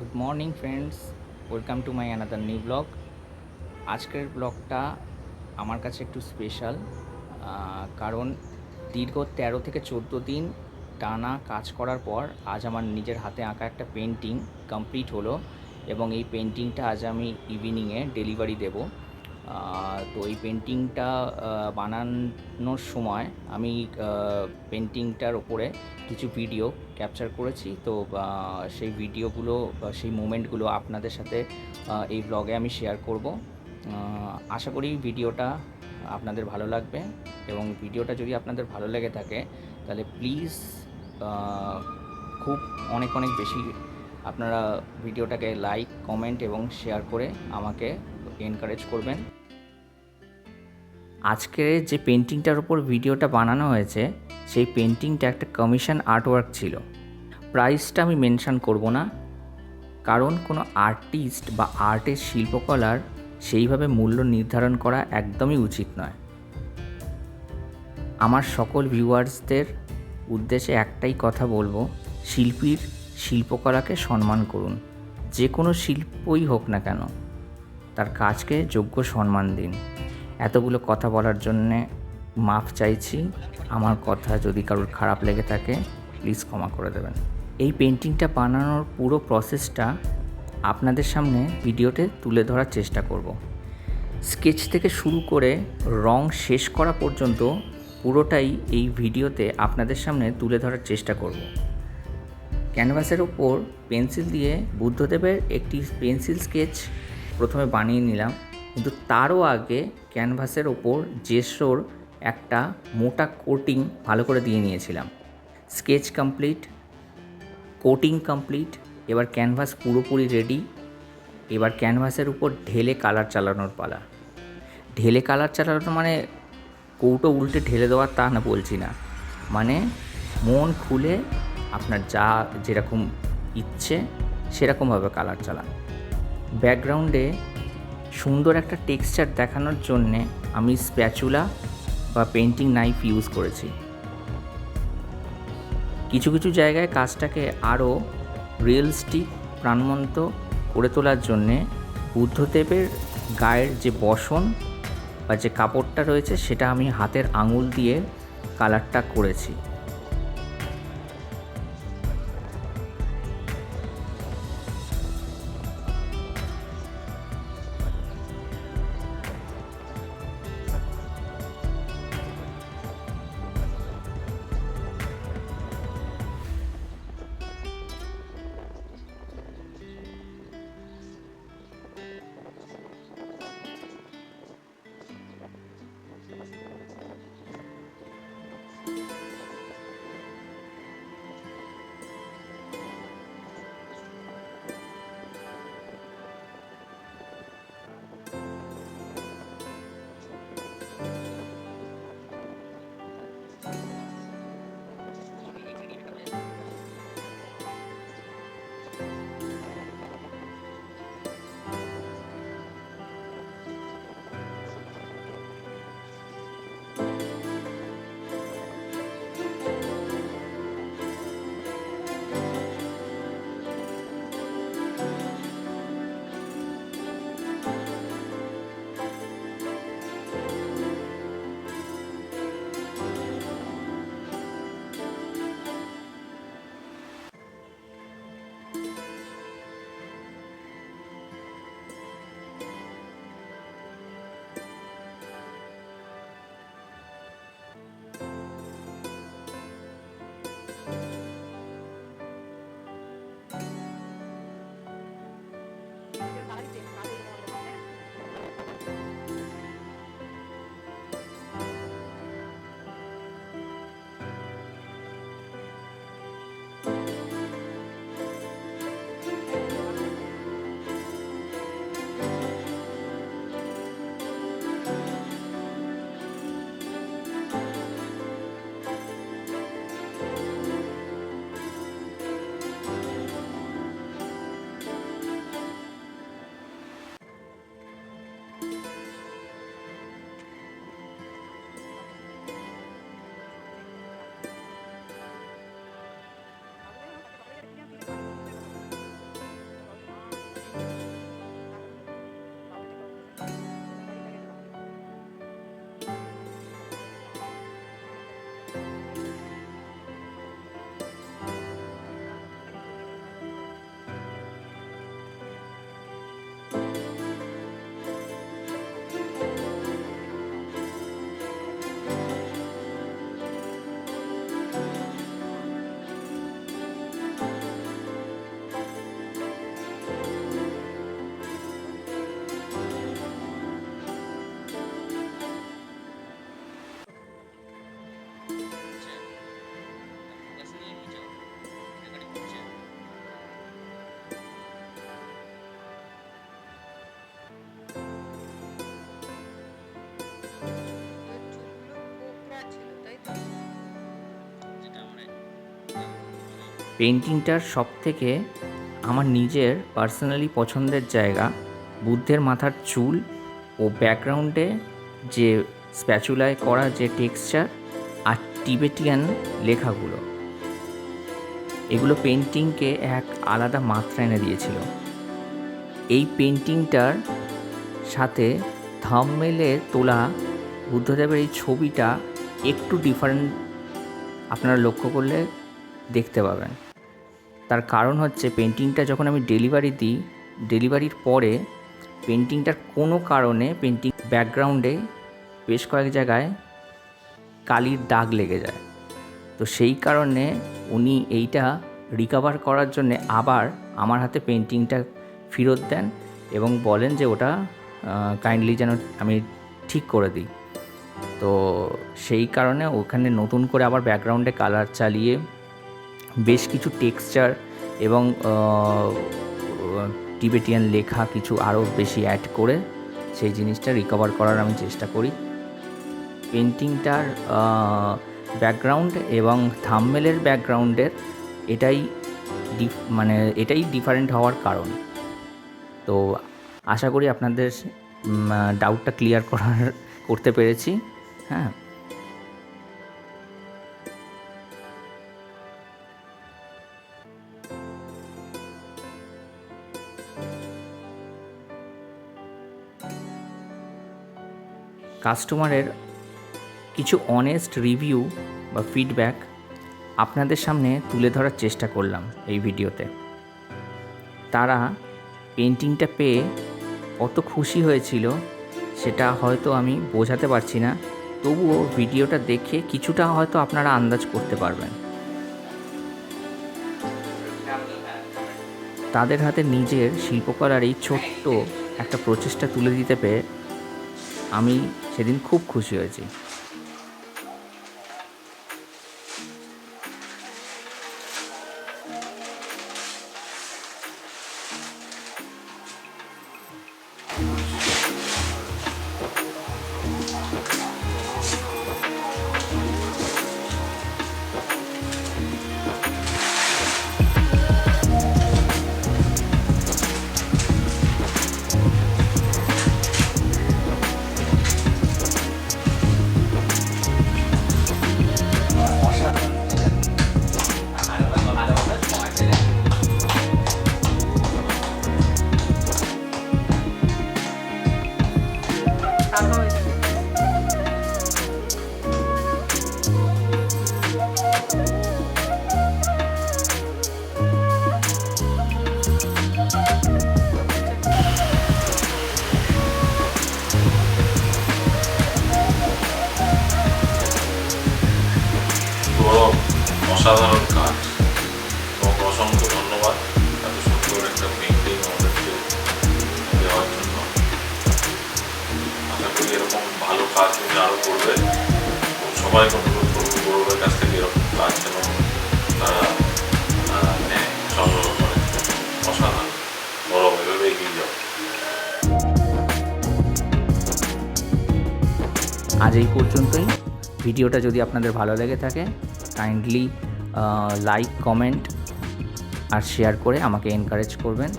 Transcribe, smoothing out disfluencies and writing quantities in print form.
Good morning friends, welcome to my another new blog. আজকের ব্লগটা আমার কাছে একটু স্পেশাল, কারণ দীর্ঘ 13 থেকে 14 দিন টানা কাজ করার পর আজ আমার নিজের হাতে আঁকা একটা পেন্টিং কমপ্লিট হলো এবং এই পেন্টিংটা আজ আমি ইভিনিংয়ে ডেলিভারি দেব। তো এই পেন্টিংটা বানানোর সময় আমি পেন্টিংটার ওপরে কিছু ভিডিও ক্যাপচার করেছি। তো সেই ভিডিওগুলো বা সেই মোমেন্টগুলো আপনাদের সাথে এই ব্লগে আমি শেয়ার করব। আশা করি ভিডিওটা আপনাদের ভালো লাগবে, এবং ভিডিওটা যদি আপনাদের ভালো লেগে থাকে তাহলে প্লিজ খুব অনেক অনেক বেশি আপনারা ভিডিওটাকে লাইক, কমেন্ট এবং শেয়ার করে আমাকে এনকারেজ করবেন। আজকে যে পেন্টিংটার ওপর ভিডিওটা বানানো হয়েছে সেই পেন্টিংটা একটা কমিশন আর্টওয়ার্ক ছিল। প্রাইসটা আমি মেনশন করব না, কারণ কোনো আর্টিস্ট বা আর্টের শিল্পকলার সেইভাবে মূল্য নির্ধারণ করা একদমই উচিত নয়। আমার সকল ভিউয়ার্সদের উদ্দেশ্যে একটাই কথা বলবো, শিল্পীর শিল্পকলাকে সম্মান করুন। যে কোনো শিল্পই হোক না কেন, তার কাজকে যোগ্য সম্মান দিন। এতগুলো কথা বলার জন্যে মাফ চাইছি। আমার কথা যদি কারোর খারাপ লেগে থাকে প্লিজ ক্ষমা করে দেবেন। এই পেন্টিংটা বানানোর পুরো প্রসেসটা আপনাদের সামনে ভিডিওতে তুলে ধরার চেষ্টা করব। স্কেচ থেকে শুরু করে রং শেষ করা পর্যন্ত পুরোটাই এই ভিডিওতে আপনাদের সামনে তুলে ধরার চেষ্টা করব। ক্যানভাসের ওপর পেন্সিল দিয়ে বুদ্ধদেবের একটি পেন্সিল স্কেচ প্রথমে বানিয়ে নিলাম, কিন্তু তারও আগে ক্যানভাসের ওপর জেসোর একটা মোটা কোটিং ভালো করে দিয়ে নিয়েছিলাম। স্কেচ কমপ্লিট, কোটিং কমপ্লিট, এবার ক্যানভাস পুরোপুরি রেডি। এবার ক্যানভাসের উপর ঢেলে কালার চালানোর পালা। ঢেলে কালার চালানো মানে কৌটো উল্টে ঢেলে দেওয়া তা না বলছি না, মানে মন খুলে আপনার যা যেরকম ইচ্ছে সেরকমভাবে কালার চালান। ব্যাকগ্রাউন্ডে সুন্দর একটা টেক্সচার দেখানোর জন্যে আমি স্প্যাচুলা বা পেন্টিং নাইফ ইউজ করেছি। কিছু কিছু জায়গায় কাজটাকে আরও রিয়েলিস্টিক, প্রাণবন্ত করে তোলার জন্যে বুদ্ধদেবের গায়ের যে বসন বা যে কাপড়টা রয়েছে সেটা আমি হাতের আঙুল দিয়ে কালারটা করেছি। পেন্টিংটার সবথেকে আমার নিজের পার্সোনালি পছন্দের জায়গা বুদ্ধের মাথার চুল ও ব্যাকগ্রাউন্ডে যে স্প্যাচুলায় করা যে টেক্সচার আর টিবেটিয়ান লেখাগুলো, এগুলো পেন্টিংকে এক আলাদা মাত্রা এনে দিয়েছিল। এই পেন্টিংটার সাথে থাম্বনেইলে তোলা বুদ্ধদেবের এই ছবিটা একটু ডিফারেন্ট আপনারা লক্ষ্য করলে দেখতে পাবেন। তার কারণ হচ্ছে পেন্টিংটা যখন আমি ডেলিভারি দিই, ডেলিভারির পরে পেন্টিংটার কোনো কারণে পেন্টিং ব্যাকগ্রাউন্ডে বেশ কয়েক জায়গায় কালির দাগ লেগে যায়। তো সেই কারণে উনি এইটা রিকভার করার জন্যে আবার আমার হাতে পেন্টিংটা ফেরত দেন এবং বলেন যে ওটা কাইন্ডলি যেন আমি ঠিক করে দিই। তো সেই কারণে ওখানে নতুন করে আবার ব্যাকগ্রাউন্ডে কালার চালিয়ে বেশ কিছু টেক্সচার এবং টিবেটিয়ান লেখা কিছু আরও বেশি অ্যাড করে সেই জিনিসটা রিকভার করার আমি চেষ্টা করি। পেন্টিংটার ব্যাকগ্রাউন্ড এবং থাম্বনেইলের ব্যাকগ্রাউন্ডের এটাই ডিফারেন্ট হওয়ার কারণ। তো আশা করি আপনাদের ডাউটটা ক্লিয়ার করতে পেরেছি। হ্যাঁ, কাস্টমারের কিছু অনেস্ট রিভিউ বা ফিডব্যাক আপনাদের সামনে তুলে ধরার চেষ্টা করলাম এই ভিডিওতে। তারা পেন্টিংটা পেয়ে কত খুশি হয়েছিল সেটা হয়তো আমি বোঝাতে পারছি না, তবুও ভিডিওটা দেখে কিছুটা হয়তো আপনারা আন্দাজ করতে পারবেন। তাদের হাতে নিজের শিল্পকলার এই ছোট্ট একটা প্রচেষ্টা তুলে দিতে পেরে আমি সেদিন খুব খুশি হয়েছি। অসাধারণ কাজ এবং অসংখ্য ধন্যবাদ এত সুন্দর একটা পেইন্টিং আমাদেরকে দেওয়ার জন্য। আশা করি এরকম ভালো কাজ তুমি আরও করবে এবং সবাইকে অনুরোধ করবো গৌরবের কাছ থেকে এরকম কাজ যেন তারা নেয়, সংগ্রহ করে। অসাধারণ, বড় এভাবে এগিয়ে যাও। আজ এই পর্যন্তই। ভিডিওটা যদি আপনাদের ভালো লেগে থাকে কাইন্ডলি লাইক, কমেন্ট আর শেয়ার করে আমাকে এনকারেজ করবেন।